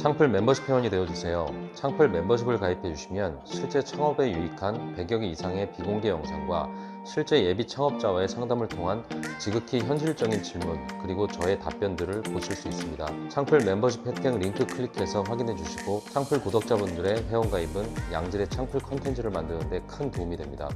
창풀 멤버십 회원이 되어주세요. 창풀 멤버십을 가입해주시면 실제 창업에 유익한 100여 개 이상의 비공개 영상과 실제 예비 창업자와의 상담을 통한 지극히 현실적인 질문 그리고 저의 답변들을 보실 수 있습니다. 창풀 멤버십 혜택 링크 클릭해서 확인해 주시고 창풀 구독자분들의 회원가입은 양질의 창풀 컨텐츠를 만드는 데 큰 도움이 됩니다.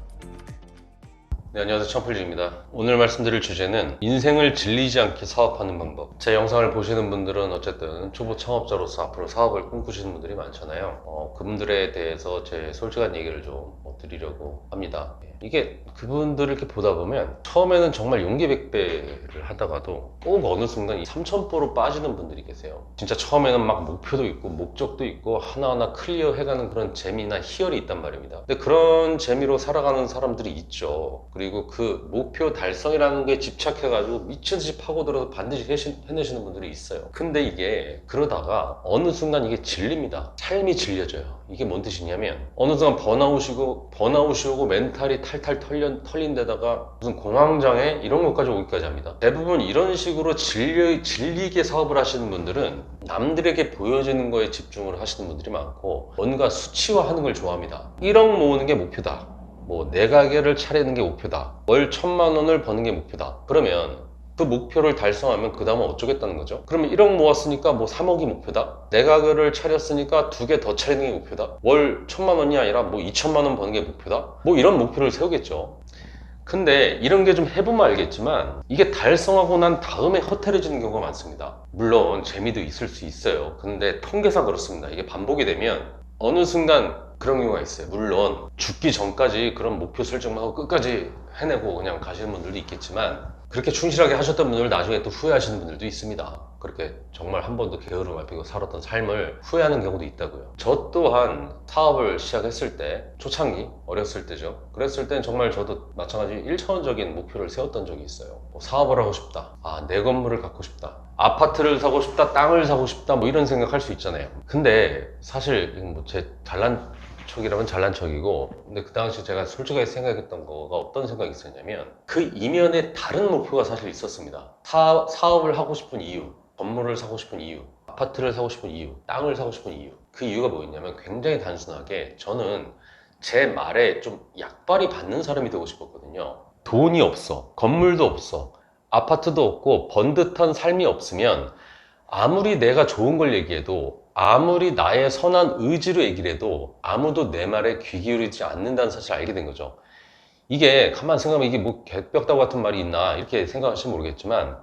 네, 안녕하세요. 창풀지입니다. 오늘 말씀드릴 주제는 인생을 질리지 않게 사업하는 방법. 제 영상을 보시는 분들은 어쨌든 초보 창업자로서 앞으로 사업을 꿈꾸시는 분들이 많잖아요. 그분들에 대해서 제 솔직한 얘기를 좀 드리려고 합니다. 이게 그분들을 이렇게 보다 보면 처음에는 정말 용기백배를 하다가도 꼭 어느 순간 이 삼천포로 빠지는 분들이 계세요. 진짜 처음에는 막 목표도 있고 목적도 있고 하나하나 클리어 해가는 그런 재미나 희열이 있단 말입니다. 근데 그런 재미로 살아가는 사람들이 있죠. 그리고 그 목표 달성이라는 게 집착해가지고 미친듯이 파고들어서 반드시 해내시는 분들이 있어요. 근데 이게 그러다가 어느 순간 이게 질립니다. 삶이 질려져요. 이게 뭔 뜻이냐면 어느 순간 번아웃이 오고 멘탈이 탈탈 털린 데다가 무슨 공황장애 이런 것까지 오기까지 합니다. 대부분 이런 식으로 질리게 사업을 하시는 분들은 남들에게 보여지는 거에 집중을 하시는 분들이 많고 뭔가 수치화하는 걸 좋아합니다. 1억 모으는 게 목표다. 뭐 내 가게를 차리는 게 목표다. 월 1,000만 원을 버는 게 목표다. 그러면 그 목표를 달성하면 그 다음은 어쩌겠다는 거죠? 그러면 1억 모았으니까 뭐 3억이 목표다? 내 가게를 차렸으니까 2개 더 차리는 게 목표다? 월 1,000만 원이 아니라 뭐 2,000만 원 버는 게 목표다? 뭐 이런 목표를 세우겠죠. 근데 이런 게 좀 해보면 알겠지만 이게 달성하고 난 다음에 허탈해지는 경우가 많습니다. 물론 재미도 있을 수 있어요. 근데 통계상 그렇습니다. 이게 반복이 되면 어느 순간 그런 경우가 있어요. 물론 죽기 전까지 그런 목표 설정하고 끝까지 해내고 그냥 가시는 분들도 있겠지만 그렇게 충실하게 하셨던 분들 나중에 또 후회하시는 분들도 있습니다. 그렇게 정말 한 번도 게으름 안 피고 살았던 삶을 후회하는 경우도 있다고요. 저 또한 사업을 시작했을 때 초창기 어렸을 때죠. 그랬을 땐 정말 저도 마찬가지 1차원적인 목표를 세웠던 적이 있어요. 뭐 사업을 하고 싶다. 내 건물을 갖고 싶다. 아파트를 사고 싶다. 땅을 사고 싶다. 뭐 이런 생각할 수 있잖아요. 근데 사실 뭐 제 잘난 척이라면 잘난 척이고 근데 그 당시 제가 솔직하게 생각했던 거가 어떤 생각이 있었냐면 그 이면에 다른 목표가 사실 있었습니다. 사업을 하고 싶은 이유, 건물을 사고 싶은 이유, 아파트를 사고 싶은 이유, 땅을 사고 싶은 이유. 그 이유가 뭐였냐면 굉장히 단순하게 저는 제 말에 좀 약발이 받는 사람이 되고 싶었거든요. 돈이 없어, 건물도 없어, 아파트도 없고 번듯한 삶이 없으면 아무리 내가 좋은 걸 얘기해도 아무리 나의 선한 의지로 얘기를 해도 아무도 내 말에 귀 기울이지 않는다는 사실을 알게 된 거죠. 이게 가만 생각하면 이게 뭐 개벽다구 같은 말이 있나 이렇게 생각하실지 모르겠지만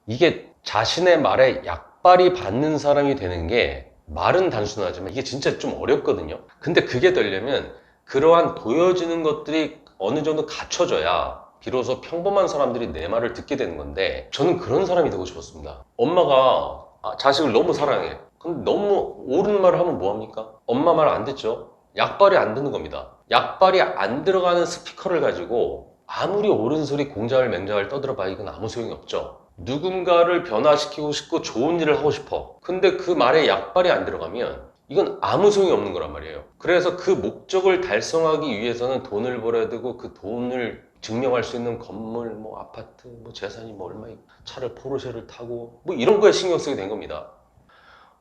이게 자신의 말에 약발이 받는 사람이 되는 게 말은 단순하지만 이게 진짜 좀 어렵거든요. 근데 그게 되려면 그러한 보여지는 것들이 어느 정도 갖춰져야 비로소 평범한 사람들이 내 말을 듣게 되는 건데 저는 그런 사람이 되고 싶었습니다. 엄마가 자식을 너무 사랑해. 근데 너무 옳은 말을 하면 뭐합니까? 엄마 말 안 듣죠? 약발이 안 듣는 겁니다. 약발이 안 들어가는 스피커를 가지고 아무리 옳은 소리 공자를 맹자를 떠들어봐 이건 아무 소용이 없죠. 누군가를 변화시키고 싶고 좋은 일을 하고 싶어. 근데 그 말에 약발이 안 들어가면 이건 아무 소용이 없는 거란 말이에요. 그래서 그 목적을 달성하기 위해서는 돈을 벌어야 되고 그 돈을 증명할 수 있는 건물, 뭐 아파트, 뭐 재산이 뭐 얼마, 차를 포르쉐를 타고 뭐 이런 거에 신경 쓰게 된 겁니다.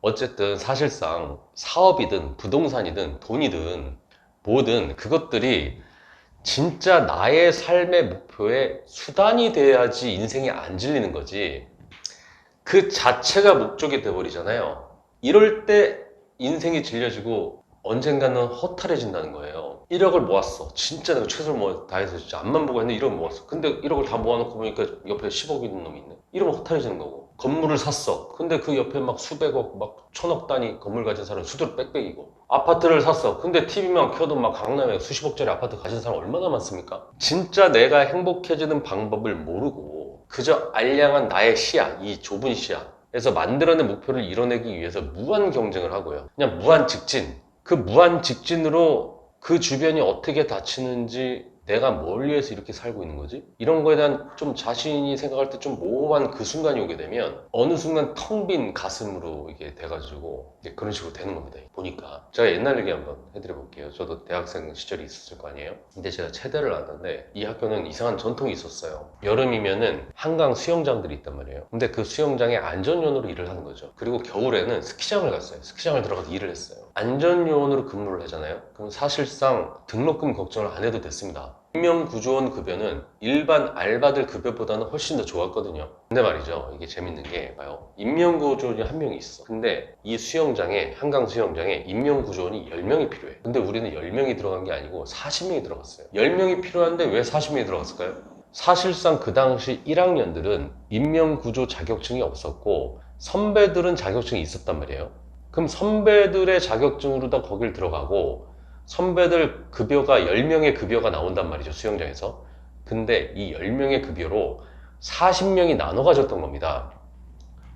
어쨌든 사실상 사업이든 부동산이든 돈이든 뭐든 그것들이 진짜 나의 삶의 목표의 수단이 돼야지 인생이 안 질리는 거지 그 자체가 목적이 돼버리잖아요. 이럴 때 인생이 질려지고 언젠가는 허탈해진다는 거예요. 1억을 모았어. 진짜 내가 최선을 다해서 진짜 앞만 보고 했는데 1억 모았어. 근데 1억을 다 모아놓고 보니까 옆에 10억 있는 놈이 있네. 이러면 허탈해지는 거고. 건물을 샀어. 근데 그 옆에 막 수백억, 막 천억 단위 건물 가진 사람 수두룩 빽빽이고. 아파트를 샀어. 근데 TV만 켜도 막 강남에 수십억짜리 아파트 가진 사람 얼마나 많습니까? 진짜 내가 행복해지는 방법을 모르고 그저 알량한 나의 시야, 이 좁은 시야에서 만들어낸 목표를 이뤄내기 위해서 무한 경쟁을 하고요. 그냥 무한 직진. 그 무한 직진으로 그 주변이 어떻게 닫히는지 내가 뭘 위해서 이렇게 살고 있는 거지? 이런 거에 대한 좀 자신이 생각할 때 좀 모호한 그 순간이 오게 되면 어느 순간 텅 빈 가슴으로 이게 돼가지고 이제 그런 식으로 되는 겁니다. 보니까 제가 옛날 얘기 한번 해드려 볼게요. 저도 대학생 시절이 있었을 거 아니에요. 근데 제가 체대를 나왔는데 이 학교는 이상한 전통이 있었어요. 여름이면은 한강 수영장들이 있단 말이에요. 근데 그 수영장에 안전요원으로 일을 하는 거죠. 그리고 겨울에는 스키장을 갔어요. 스키장을 들어가서 일을 했어요. 안전요원으로 근무를 하잖아요. 그럼 사실상 등록금 걱정을 안 해도 됐습니다. 임명구조원 급여는 일반 알바들 급여보다는 훨씬 더 좋았거든요. 근데 말이죠, 이게 재밌는 게 봐요. 임명구조원이 한 명이 있어. 근데 이 수영장에, 한강 수영장에 임명구조원이 10명이 필요해. 근데 우리는 10명이 들어간 게 아니고 40명이 들어갔어요. 10명이 필요한데 왜 40명이 들어갔을까요? 사실상 그 당시 1학년들은 임명구조 자격증이 없었고 선배들은 자격증이 있었단 말이에요. 그럼 선배들의 자격증으로도 거길 들어가고 선배들 급여가 10명의 급여가 나온단 말이죠, 수영장에서. 근데 이 10명의 급여로 40명이 나눠 가졌던 겁니다.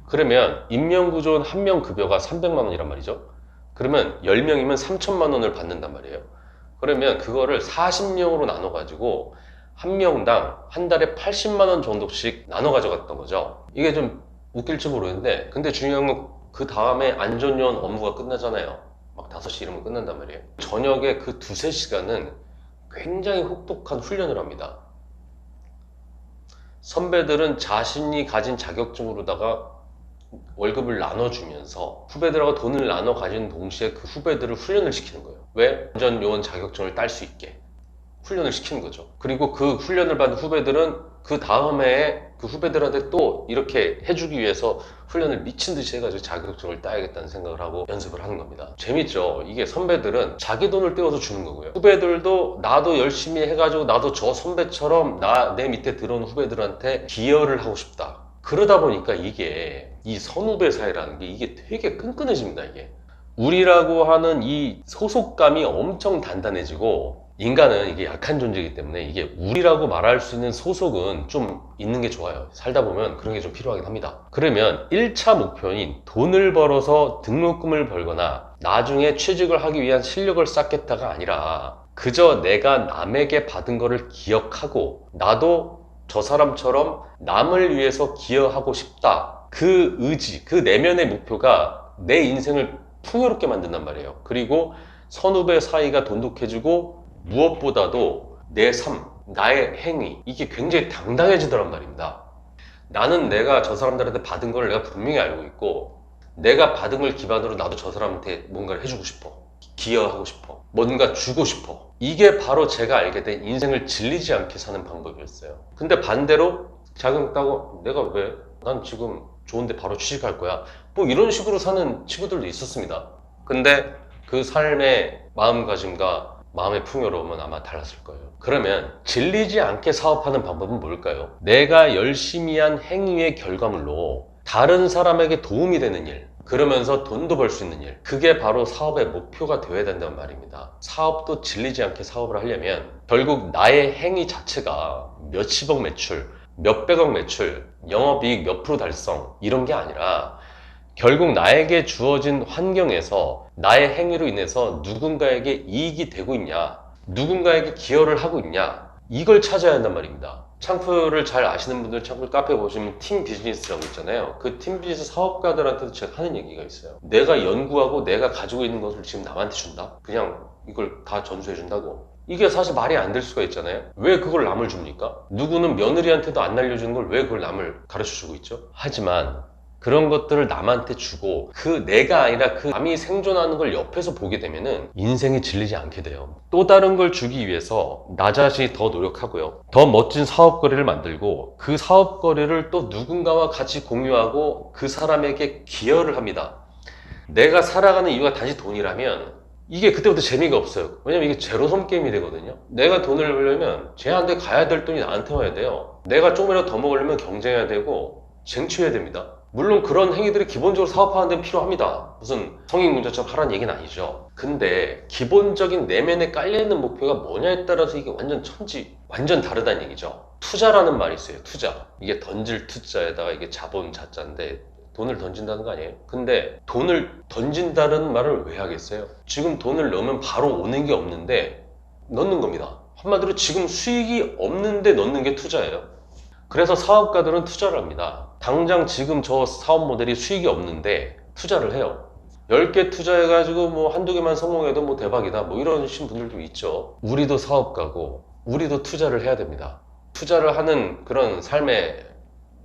그러면 임명구조원 한 명 급여가 300만 원이란 말이죠. 그러면 10명이면 3천만 원을 받는단 말이에요. 그러면 그거를 40명으로 나눠 가지고 한 명당 한 달에 80만 원 정도씩 나눠 가져갔던 거죠. 이게 좀 웃길지 모르겠는데, 근데 중요한 건 그 다음에 안전요원 업무가 끝나잖아요. 막 5시 이러면 끝난단 말이에요. 저녁에 그 두세 시간은 굉장히 혹독한 훈련을 합니다. 선배들은 자신이 가진 자격증으로다가 월급을 나눠주면서 후배들하고 돈을 나눠 가진 동시에 그 후배들을 훈련을 시키는 거예요. 왜? 안전요원 자격증을 딸 수 있게 훈련을 시키는 거죠. 그리고 그 훈련을 받은 후배들은 그 다음 해에 그 후배들한테 또 이렇게 해주기 위해서 훈련을 미친 듯이 해가지고 자격증을 따야겠다는 생각을 하고 연습을 하는 겁니다. 재밌죠? 이게 선배들은 자기 돈을 떼어서 주는 거고요. 후배들도 나도 열심히 해가지고 나도 저 선배처럼 내 밑에 들어온 후배들한테 기여를 하고 싶다. 그러다 보니까 이게 이 선후배 사이라는 게 이게 되게 끈끈해집니다. 이게 우리라고 하는 이 소속감이 엄청 단단해지고, 인간은 이게 약한 존재이기 때문에 이게 우리라고 말할 수 있는 소속은 좀 있는 게 좋아요. 살다 보면 그런 게 좀 필요하긴 합니다. 그러면 1차 목표인 돈을 벌어서 등록금을 벌거나 나중에 취직을 하기 위한 실력을 쌓겠다가 아니라 그저 내가 남에게 받은 거를 기억하고 나도 저 사람처럼 남을 위해서 기여하고 싶다. 그 의지, 그 내면의 목표가 내 인생을 풍요롭게 만든단 말이에요. 그리고 선후배 사이가 돈독해지고 무엇보다도 내 삶, 나의 행위, 이게 굉장히 당당해지더란 말입니다. 나는 내가 저 사람들한테 받은 걸 내가 분명히 알고 있고 내가 받은 걸 기반으로 나도 저 사람한테 뭔가를 해주고 싶어. 기여하고 싶어. 뭔가 주고 싶어. 이게 바로 제가 알게 된 인생을 질리지 않게 사는 방법이었어요. 근데 반대로 자격 따고 내가 왜? 난 지금 좋은데 바로 취직할 거야. 뭐 이런 식으로 사는 친구들도 있었습니다. 근데 그 삶의 마음가짐과 마음의 풍요로움은 아마 달랐을 거예요. 그러면 질리지 않게 사업하는 방법은 뭘까요? 내가 열심히 한 행위의 결과물로 다른 사람에게 도움이 되는 일, 그러면서 돈도 벌 수 있는 일, 그게 바로 사업의 목표가 되어야 된다는 말입니다. 사업도 질리지 않게 사업을 하려면 결국 나의 행위 자체가 몇십억 매출, 몇백억 매출, 영업이익 몇 프로 달성 이런 게 아니라 결국 나에게 주어진 환경에서 나의 행위로 인해서 누군가에게 이익이 되고 있냐, 누군가에게 기여를 하고 있냐, 이걸 찾아야 한단 말입니다. 창풀을 잘 아시는 분들 창풀 카페 보시면 팀 비즈니스라고 있잖아요. 그 팀 비즈니스 사업가들한테도 제가 하는 얘기가 있어요. 내가 연구하고 내가 가지고 있는 것을 지금 남한테 준다? 그냥 이걸 다 전수해 준다고? 이게 사실 말이 안 될 수가 있잖아요. 왜 그걸 남을 줍니까? 누구는 며느리한테도 안 날려주는 걸 왜 그걸 남을 가르쳐 주고 있죠? 하지만 그런 것들을 남한테 주고 그 내가 아니라 그 남이 생존하는 걸 옆에서 보게 되면은 인생이 질리지 않게 돼요. 또 다른 걸 주기 위해서 나 자신이 더 노력하고요. 더 멋진 사업거리를 만들고 그 사업거리를 또 누군가와 같이 공유하고 그 사람에게 기여를 합니다. 내가 살아가는 이유가 단지 돈이라면 이게 그때부터 재미가 없어요. 왜냐면 이게 제로섬 게임이 되거든요. 내가 돈을 벌려면 쟤한테 가야 될 돈이 나한테 와야 돼요. 내가 조금이라도 더 먹으려면 경쟁해야 되고 쟁취해야 됩니다. 물론 그런 행위들이 기본적으로 사업하는 데는 필요합니다. 무슨 성인군자처럼 하라는 얘기는 아니죠. 근데 기본적인 내면에 깔려있는 목표가 뭐냐에 따라서 이게 완전 다르다는 얘기죠. 투자라는 말이 있어요. 투자. 이게 던질 투자에다가 이게 자본 자자인데 돈을 던진다는 거 아니에요? 근데 돈을 던진다는 말을 왜 하겠어요? 지금 돈을 넣으면 바로 오는 게 없는데 넣는 겁니다. 한마디로 지금 수익이 없는데 넣는 게 투자예요. 그래서 사업가들은 투자를 합니다. 당장 지금 저 사업 모델이 수익이 없는데 투자를 해요. 10개 투자해가지고 뭐 한두 개만 성공해도 뭐 대박이다 뭐 이러신 분들도 있죠. 우리도 사업가고 우리도 투자를 해야 됩니다. 투자를 하는 그런 삶의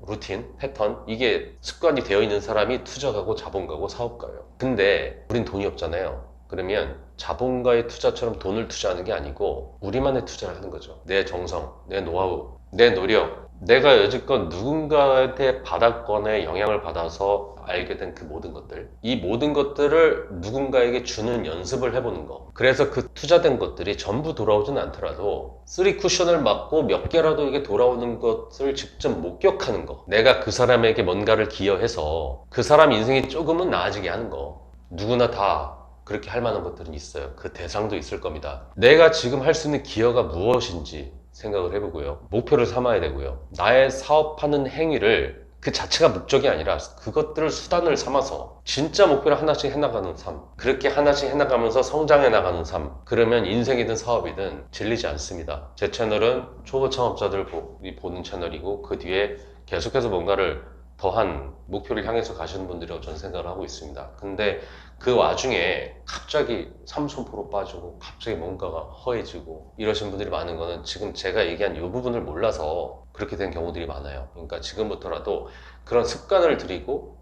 루틴, 패턴, 이게 습관이 되어 있는 사람이 투자가고 자본가고 사업가예요. 근데 우린 돈이 없잖아요. 그러면 자본가의 투자처럼 돈을 투자하는 게 아니고 우리만의 투자를 하는 거죠. 내 정성, 내 노하우, 내 노력, 내가 여지껏 누군가한테 받았거나 영향을 받아서 알게 된 그 모든 것들, 이 모든 것들을 누군가에게 주는 연습을 해보는 거. 그래서 그 투자된 것들이 전부 돌아오지는 않더라도 쓰리 쿠션을 맞고 몇 개라도 이게 돌아오는 것을 직접 목격하는 거. 내가 그 사람에게 뭔가를 기여해서 그 사람 인생이 조금은 나아지게 하는 거. 누구나 다 그렇게 할 만한 것들은 있어요. 그 대상도 있을 겁니다. 내가 지금 할 수 있는 기여가 무엇인지 생각을 해보고요. 목표를 삼아야 되고요. 나의 사업하는 행위를 그 자체가 목적이 아니라 그것들을 수단을 삼아서 진짜 목표를 하나씩 해나가는 삶. 그렇게 하나씩 해나가면서 성장해 나가는 삶. 그러면 인생이든 사업이든 질리지 않습니다. 제 채널은 초보 창업자들이 보는 채널이고 그 뒤에 계속해서 뭔가를 더한 목표를 향해서 가시는 분들이라고 저는 생각을 하고 있습니다. 근데 그 와중에 갑자기 삼천포로 빠지고 갑자기 뭔가가 허해지고 이러신 분들이 많은 거는 지금 제가 얘기한 이 부분을 몰라서 그렇게 된 경우들이 많아요. 그러니까 지금부터라도 그런 습관을 들이고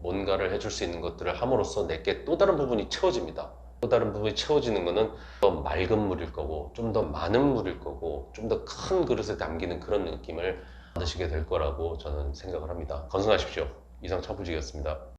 뭔가를 해줄 수 있는 것들을 함으로써 내게 또 다른 부분이 채워집니다. 또 다른 부분이 채워지는 거는 더 맑은 물일 거고 좀 더 많은 물일 거고 좀 더 큰 그릇에 담기는 그런 느낌을 받으시게 될 거라고 저는 생각을 합니다. 건승하십시오. 이상 창풀직이었습니다.